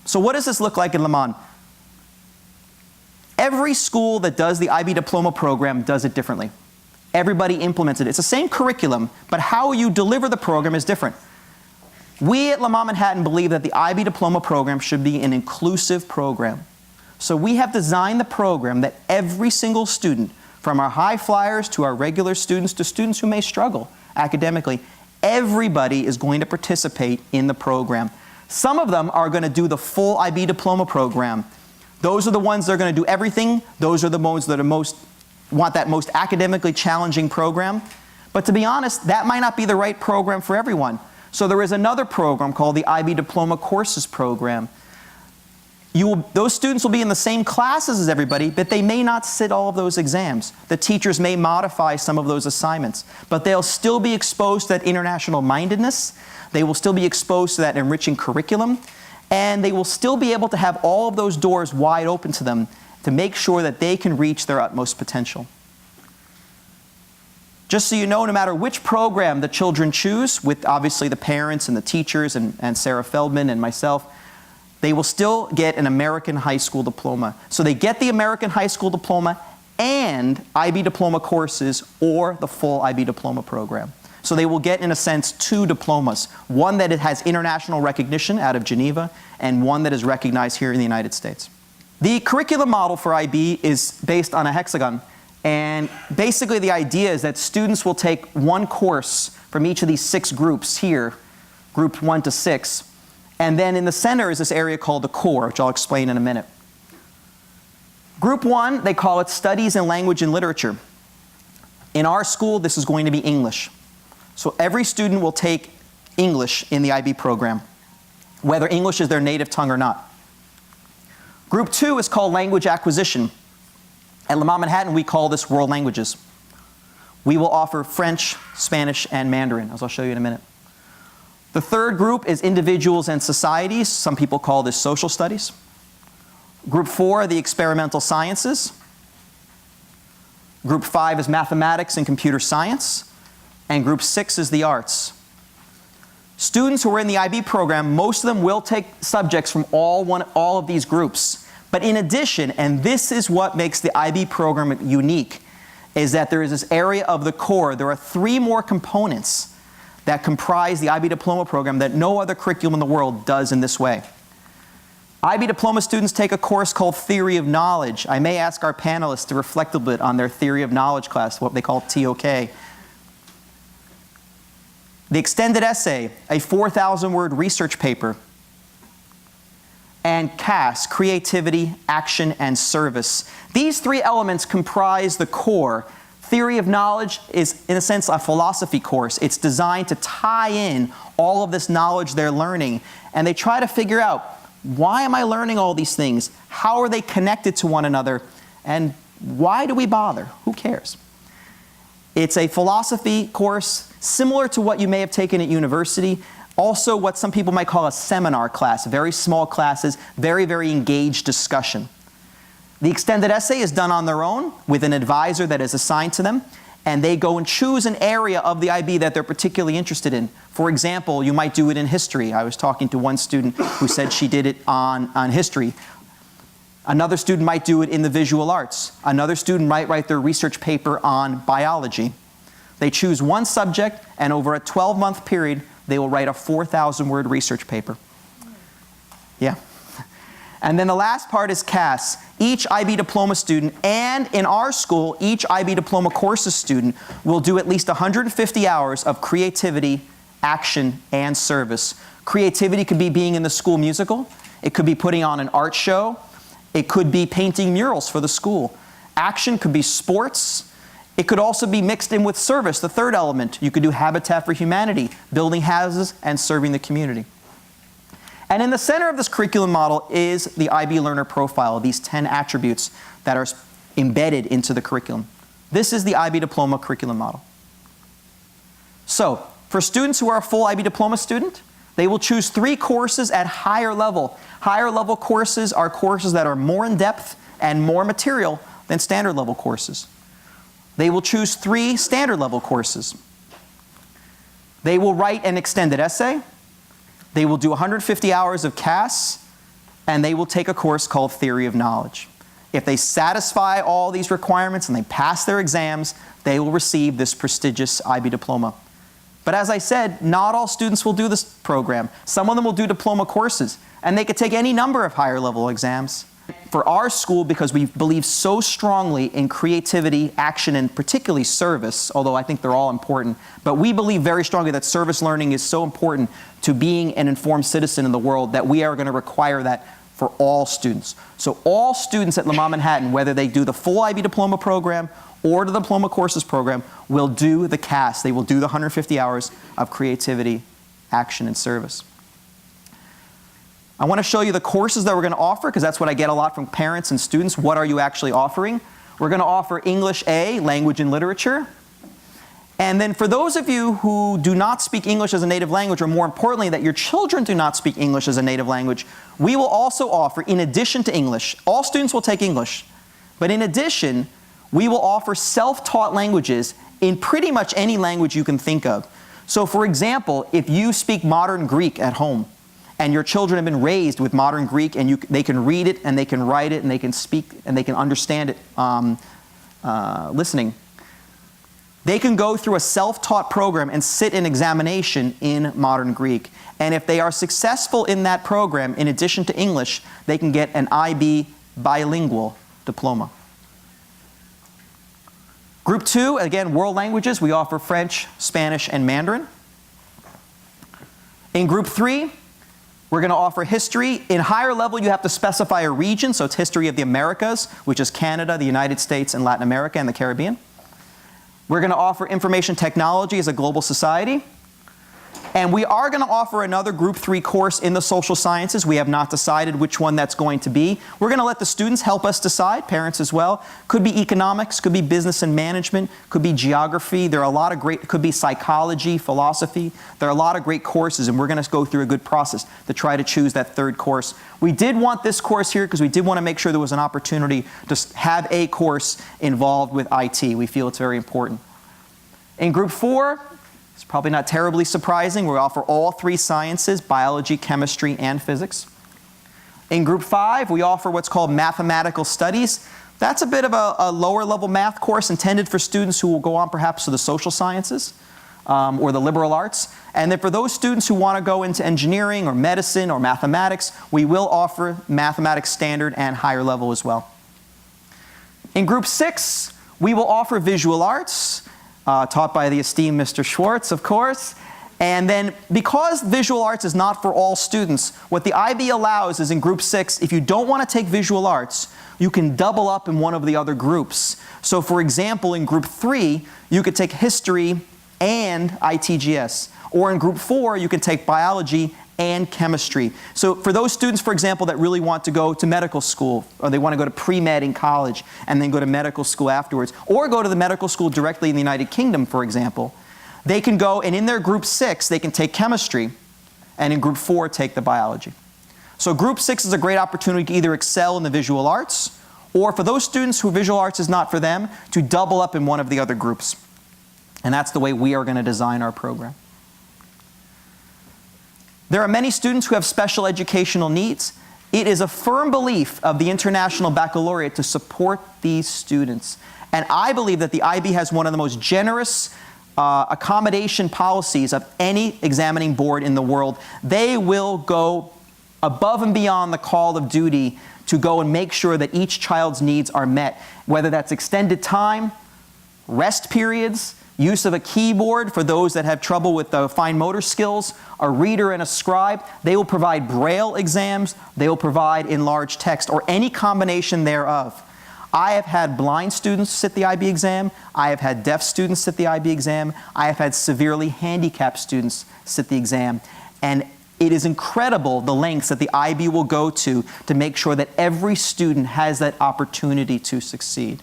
So what does this look like in Léman? Every school that does the IB Diploma program does it differently. Everybody implements it. It's the same curriculum, but how you deliver the program is different. We at Léman Manhattan believe that the IB Diploma program should be an inclusive program. So we have designed the program that every single student, from our high flyers to our regular students to students who may struggle academically, everybody is going to participate in the program. Some of them are going to do the full IB Diploma program. Those are the ones that are going to do everything. Those are the ones that are want that most academically challenging program. But to be honest, that might not be the right program for everyone. So there is another program called the IB Diploma Courses program. Those students will be in the same classes as everybody, but they may not sit all of those exams. The teachers may modify some of those assignments, but they'll still be exposed to that international mindedness. They will still be exposed to that enriching curriculum, and they will still be able to have all of those doors wide open to them to make sure that they can reach their utmost potential. Just so you know, no matter which program the children choose, with obviously the parents and the teachers and Sarah Feldman and myself, they will still get an American high school diploma. So they get the American high school diploma and IB Diploma courses or the full IB Diploma program. So they will get, in a sense, two diplomas. One that has international recognition out of Geneva and one that is recognized here in the United States. The curriculum model for IB is based on a hexagon. And basically the idea is that students will take one course from each of these 6 groups here, group 1 to 6. And then in the center is this area called the core, which I'll explain in a minute. Group 1, they call it Studies in Language and Literature. In our school, this is going to be English. So every student will take English in the IB program, whether English is their native tongue or not. Group 2 is called Language Acquisition. At Léman Manhattan, we call this World Languages. We will offer French, Spanish, and Mandarin, as I'll show you in a minute. The third group is Individuals and Societies. Some people call this Social Studies. Group 4 are the Experimental Sciences. Group 5 is Mathematics and Computer Science. And Group 6 is the Arts. Students who are in the IB program, most of them will take subjects from all of these groups. But in addition, and this is what makes the IB program unique, is that there is this area of the core. There are 3 more components that comprise the IB Diploma program that no other curriculum in the world does in this way. IB Diploma students take a course called Theory of Knowledge. I may ask our panelists to reflect a bit on their Theory of Knowledge class, what they call TOK. The extended essay, a 4,000-word research paper, and CAS, Creativity, Action, and Service. These 3 elements comprise the core. Theory of Knowledge is, in a sense, a philosophy course. It's designed to tie in all of this knowledge they're learning, and they try to figure out, why am I learning all these things? How are they connected to one another? And why do we bother? Who cares? It's a philosophy course similar to what you may have taken at university. Also what some people might call a seminar class, very small classes, very, very engaged discussion. The extended essay is done on their own with an advisor that is assigned to them, and they go and choose an area of the IB that they're particularly interested in. For example, you might do it in history. I was talking to one student who said she did it on history. Another student might do it in the visual arts. Another student might write their research paper on biology. They choose one subject, and over a 12-month period, they will write a 4,000-word research paper. Yeah. And then the last part is CAS. Each IB Diploma student, and in our school, each IB Diploma courses student will do at least 150 hours of creativity, action, and service. Creativity could be being in the school musical. It could be putting on an art show. It could be painting murals for the school. Action could be sports. It could also be mixed in with service, the third element. You could do Habitat for Humanity, building houses and serving the community. And in the center of this curriculum model is the IB learner profile, these 10 attributes that are embedded into the curriculum. This is the IB Diploma curriculum model. So, for students who are a full IB Diploma student, they will choose 3 courses at higher level. Higher level courses are courses that are more in depth and more material than standard level courses. They will choose 3 standard level courses. They will write an extended essay. They will do 150 hours of CAS, and they will take a course called Theory of Knowledge. If they satisfy all these requirements and they pass their exams, they will receive this prestigious IB diploma. But as I said, not all students will do this program. Some of them will do diploma courses, and they could take any number of higher level exams. For our school, because we believe so strongly in creativity, action, and particularly service, although I think they're all important, but we believe very strongly that service learning is so important to being an informed citizen in the world that we are going to require that for all students. So all students at Léman Manhattan, whether they do the full IB diploma program or the diploma courses program, will do the CAS. They will do the 150 hours of creativity, action, and service. I want to show you the courses that we're going to offer, because that's what I get a lot from parents and students. What are you actually offering? We're going to offer English A, Language and Literature. And then for those of you who do not speak English as a native language, or more importantly, that your children do not speak English as a native language, we will also offer, in addition to English, all students will take English, but in addition, we will offer self-taught languages in pretty much any language you can think of. So for example, if you speak modern Greek at home, and your children have been raised with modern Greek, and they can read it, and they can write it, and they can speak, and they can understand it listening, they can go through a self-taught program and sit an examination in modern Greek. And if they are successful in that program, in addition to English, they can get an IB bilingual diploma. Group 2, again, world languages. We offer French, Spanish, and Mandarin. In Group 3, we're going to offer history. In higher level, you have to specify a region, so it's history of the Americas, which is Canada, the United States, and Latin America, and the Caribbean. We're going to offer information technology as a global society. And we are going to offer another Group 3 course in the social sciences. We have not decided which one that's going to be. We're going to let the students help us decide, parents as well. Could be economics, could be business and management, could be geography. There are a lot of great, could be psychology, philosophy. There are a lot of great courses, and we're going to go through a good process to try to choose that third course. We did want this course here because we did want to make sure there was an opportunity to have a course involved with IT. We feel it's very important. In Group 4, it's probably not terribly surprising. We offer all 3 sciences, biology, chemistry, and physics. In Group 5, we offer what's called mathematical studies. That's a bit of a lower level math course intended for students who will go on perhaps to the social sciences or the liberal arts. And then for those students who want to go into engineering or medicine or mathematics, we will offer mathematics standard and higher level as well. In Group 6, we will offer visual arts, taught by the esteemed Mr. Schwartz, of course. And then because visual arts is not for all students, what the IB allows is in Group 6, if you don't want to take visual arts, you can double up in one of the other groups. So for example, in Group 3, you could take history and ITGS. Or in Group 4, you can take biology and chemistry. So for those students, for example, that really want to go to medical school, or they want to go to pre-med in college and then go to medical school afterwards, or go to the medical school directly in the United Kingdom, for example, they can go, and in their Group 6, they can take chemistry, and in Group 4, take the biology. So Group 6 is a great opportunity to either excel in the visual arts, or for those students who visual arts is not for them, to double up in one of the other groups. And that's the way we are going to design our program. There are many students who have special educational needs. It is a firm belief of the International Baccalaureate to support these students. And I believe that the IB has one of the most generous accommodation policies of any examining board in the world. They will go above and beyond the call of duty to go and make sure that each child's needs are met, whether that's extended time, rest periods, use of a keyboard for those that have trouble with fine motor skills, a reader and a scribe. They will provide Braille exams. They will provide enlarged text, or any combination thereof. I have had blind students sit the IB exam. I have had deaf students sit the IB exam. I have had severely handicapped students sit the exam. And it is incredible the lengths that the IB will go to make sure that every student has that opportunity to succeed.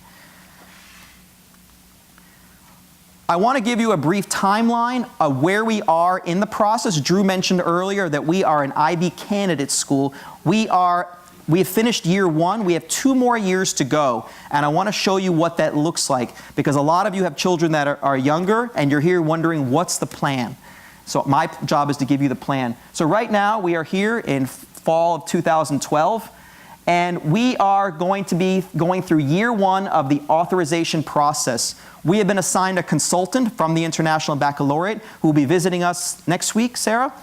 I want to give you a brief timeline of where we are in the process. Drew mentioned earlier that we are an IB candidate school. We have finished year 1. We have 2 more years to go. And I want to show you what that looks like, because a lot of you have children that are younger, and you're here wondering, what's the plan? So my job is to give you the plan. So right now, we are here in fall of 2012. And we are going to be going through year one of the authorization process. We have been assigned a consultant from the International Baccalaureate who will be visiting us next week, Sarah?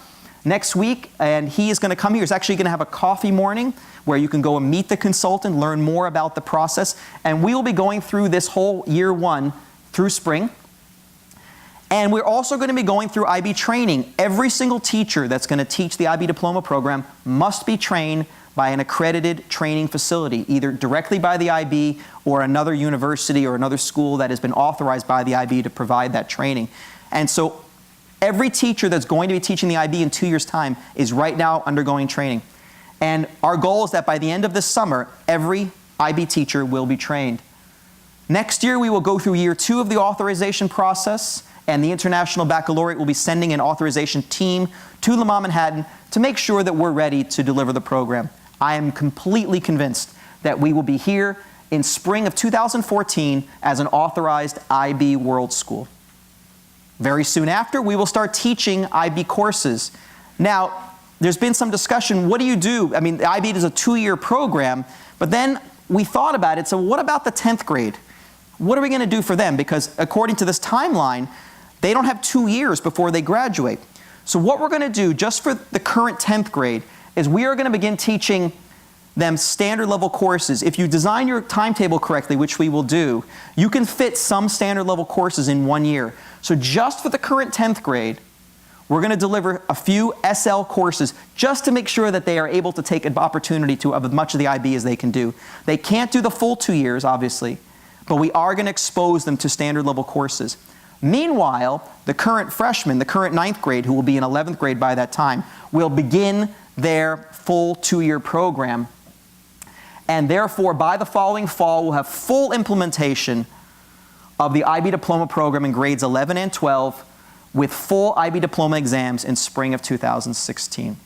Next week, and he is going to come here. He's actually going to have a coffee morning where you can go and meet the consultant, learn more about the process, and we will be going through this whole year one through spring. And we're also going to be going through IB training. Every single teacher that's going to teach the IB Diploma program must be trained by an accredited training facility, either directly by the IB or another university or another school that has been authorized by the IB to provide that training. And so every teacher that's going to be teaching the IB in 2 years' time is right now undergoing training. And our goal is that by the end of this summer, every IB teacher will be trained. Next year, we will go through year two of the authorization process, and the International Baccalaureate will be sending an authorization team to Léman Manhattan to make sure that we're ready to deliver the program. I am completely convinced that we will be here in spring of 2014 as an authorized IB World School. Very soon after, we will start teaching IB courses. Now, there's been some discussion, what do you do? I mean, the IB is a 2-year program, but then we thought about it, so what about the 10th grade? What are we going to do for them? Because according to this timeline, they don't have 2 years before they graduate. So what we're going to do just for the current 10th grade is we are going to begin teaching them standard level courses. If you design your timetable correctly, which we will do, you can fit some standard level courses in 1 year. So just for the current 10th grade, we're going to deliver a few SL courses just to make sure that they are able to take an opportunity to as much of the IB as they can do. They can't do the full 2 years, obviously, but we are going to expose them to standard level courses. Meanwhile, the current freshmen, the current 9th grade, who will be in 11th grade by that time, will begin their full 2-year program. And therefore, by the following fall, we'll have full implementation of the IB Diploma program in grades 11 and 12 with full IB Diploma exams in spring of 2016.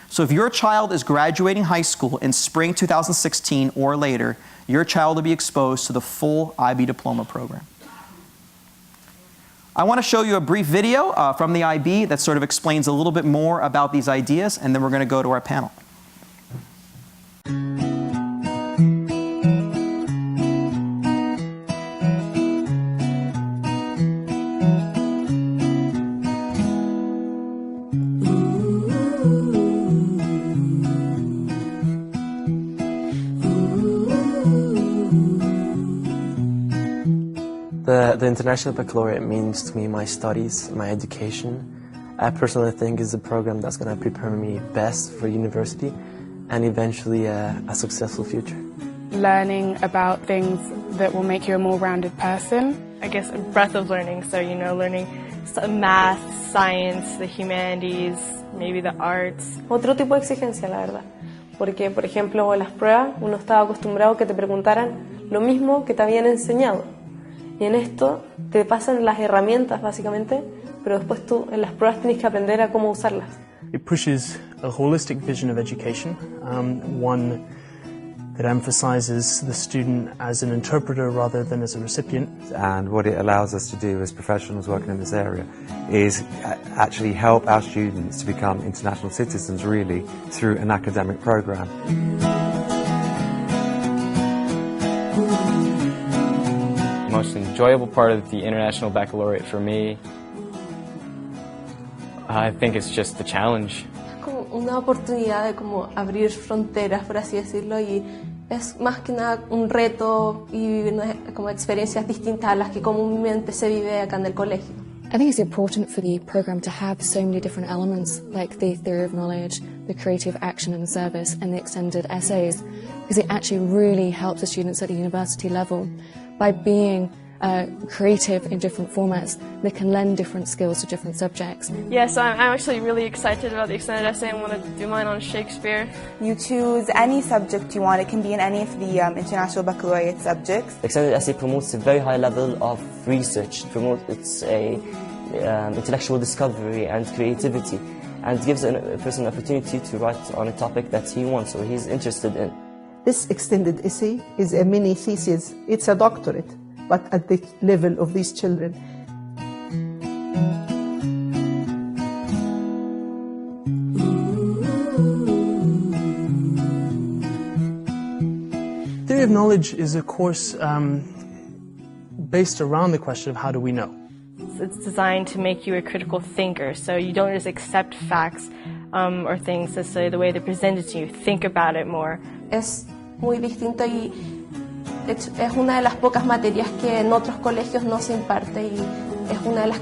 So if your child is graduating high school in spring 2016 or later, your child will be exposed to the full IB Diploma program. I want to show you a brief video from the IB that sort of explains a little bit more about these ideas, and then we're going to go to our panel. The International Baccalaureate means to me my studies, my education. I personally think is a program that's going to prepare me best for university and eventually a successful future. Learning about things that will make you a more rounded person. I guess a breadth of learning, so learning math, science, the humanities, maybe the arts. Otro tipo de exigencia, la verdad. Porque, por ejemplo, en las pruebas uno estaba acostumbrado a que te preguntaran lo mismo que te habían enseñado. Y en esto te pasan las herramientas básicamente, pero después tú en las pruebas tienes que aprender a cómo usarlas. It pushes a holistic vision of education, one that emphasizes the student as an interpreter rather than as a recipient. And what it allows us to do as professionals working in this area is actually help our students to become international citizens really through an academic program. The most enjoyable part of the International Baccalaureate for me, I think it's just the challenge. Como una oportunidad de como abrir fronteras, por así decirlo, y es más que nada un reto y vivir como experiencias distintas a las que comúnmente se vive acá en el colegio. I think it's important for the program to have so many different elements, like the theory of knowledge, the creative action and service, and the extended essays, because it actually really helps the students at the university level. By being creative in different formats, they can lend different skills to different subjects. Yes, I'm actually really excited about the extended essay. I want to do mine on Shakespeare. You choose any subject you want. It can be in any of the International Baccalaureate subjects. The extended essay promotes a very high level of research. It's a intellectual discovery and creativity, and gives a person an opportunity to write on a topic that he wants or he's interested in. This extended essay is a mini thesis. It's a doctorate, but at the level of these children. of knowledge is a course based around the question of how do we know. It's designed to make you a critical thinker, so you don't just accept facts or things necessarily the way they're presented to you. Think about it more. Es muy distinto y es una de las pocas materias que en otros colegios no se imparte y es una de las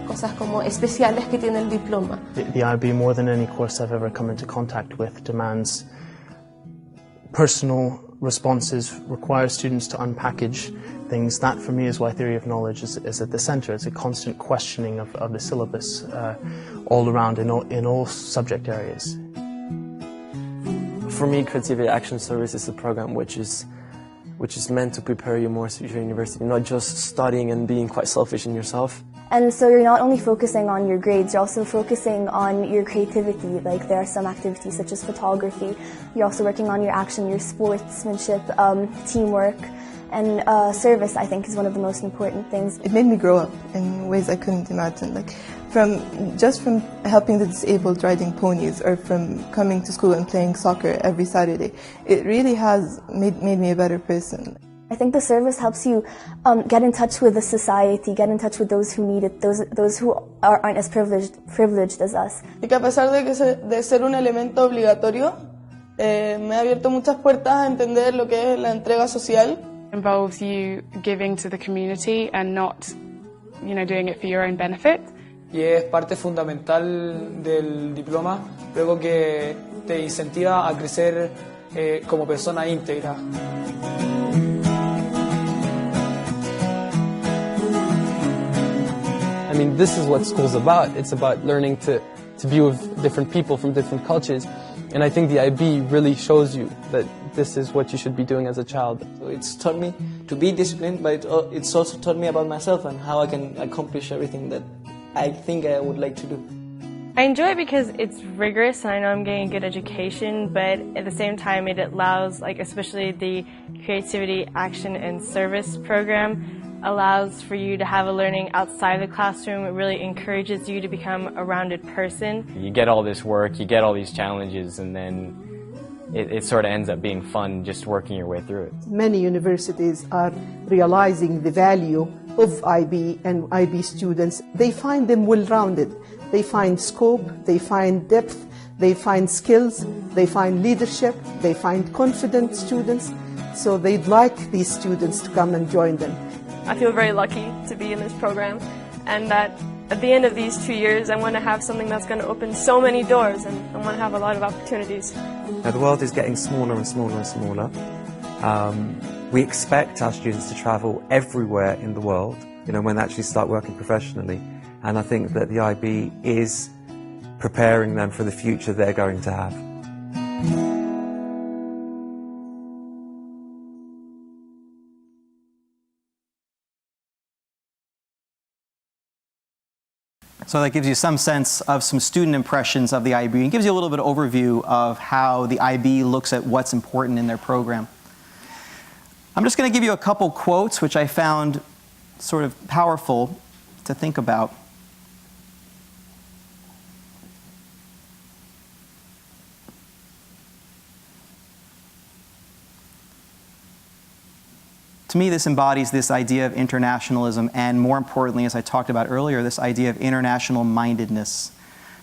cosas como especiales que tiene el diploma. The IB, more than any course I've ever come into contact with, demands personal responses, requires students to unpackage things. That, for me, is why theory of knowledge is at the center. It's a constant questioning of the syllabus all around in all subject areas. For me, Creativity Action Service is a program which is meant to prepare you more for your university, not just studying and being quite selfish in yourself. And so you're not only focusing on your grades, you're also focusing on your creativity. Like there are some activities such as photography. You're also working on your action, your sportsmanship, teamwork, and service, I think, is one of the most important things. It made me grow up in ways I couldn't imagine. Like from helping the disabled riding ponies, or from coming to school and playing soccer every Saturday. It really has made me a better person. I think the service helps you get in touch with the society, get in touch with those who need it, those who aren't as privileged as us. Y que a pesar de ser un elemento obligatorio, me ha abierto muchas puertas a entender lo que es la entrega social. Involves you giving to the community and not, doing it for your own benefit. Y es parte fundamental del diploma, luego que te incentiva a crecer como persona íntegra. I mean, this is what school's about. It's about learning to be with different people from different cultures. And I think the IB really shows you that this is what you should be doing as a child. So it's taught me to be disciplined, but it's also taught me about myself and how I can accomplish everything that I think I would like to do. I enjoy it because it's rigorous and I know I'm getting a good education, but at the same time it allows, especially the Creativity, Action and Service program, allows for you to have a learning outside the classroom. It really encourages you to become a rounded person. You get all this work, you get all these challenges, and then it sort of ends up being fun just working your way through it. Many universities are realizing the value of IB and IB students. They find them well-rounded. They find scope, they find depth, they find skills, they find leadership, they find confident students. So they'd like these students to come and join them. I feel very lucky to be in this program, and that at the end of these 2 years I want to have something that's going to open so many doors, and I want to have a lot of opportunities. Now, the world is getting smaller and smaller and smaller. We expect our students to travel everywhere in the world, when they actually start working professionally. And I think that the IB is preparing them for the future they're going to have. So that gives you some sense of some student impressions of the IB and gives you a little bit of overview of how the IB looks at what's important in their program. I'm just going to give you a couple quotes which I found sort of powerful to think about. To me, this embodies this idea of internationalism and, more importantly, as I talked about earlier, this idea of international mindedness,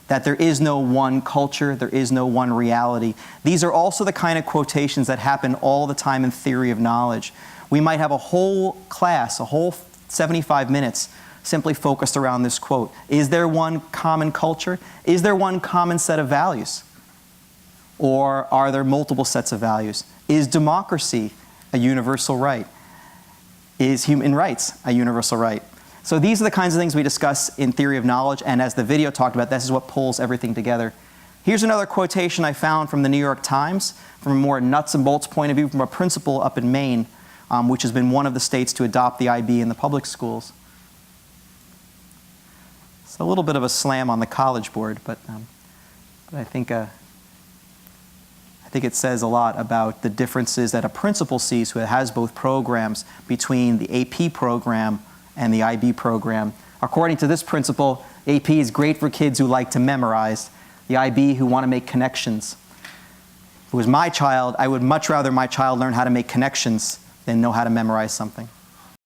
that there is no one culture, there is no one reality. These are also the kind of quotations that happen all the time in theory of knowledge. We might have a whole class, a whole 75 minutes, simply focused around this quote. Is there one common culture? Is there one common set of values? Or are there multiple sets of values? Is democracy a universal right? Is human rights a universal right? So these are the kinds of things we discuss in theory of knowledge, and as the video talked about, this is what pulls everything together. Here's another quotation I found from the New York Times, from a more nuts and bolts point of view, from a principal up in Maine, which has been one of the states to adopt the IB in the public schools. It's a little bit of a slam on the College Board, but I think it says a lot about the differences that a principal sees who has both programs between the AP program and the IB program. According to this principal, AP is great for kids who like to memorize, the IB who want to make connections. it was my child, I would much rather my child learn how to make connections than know how to memorize something.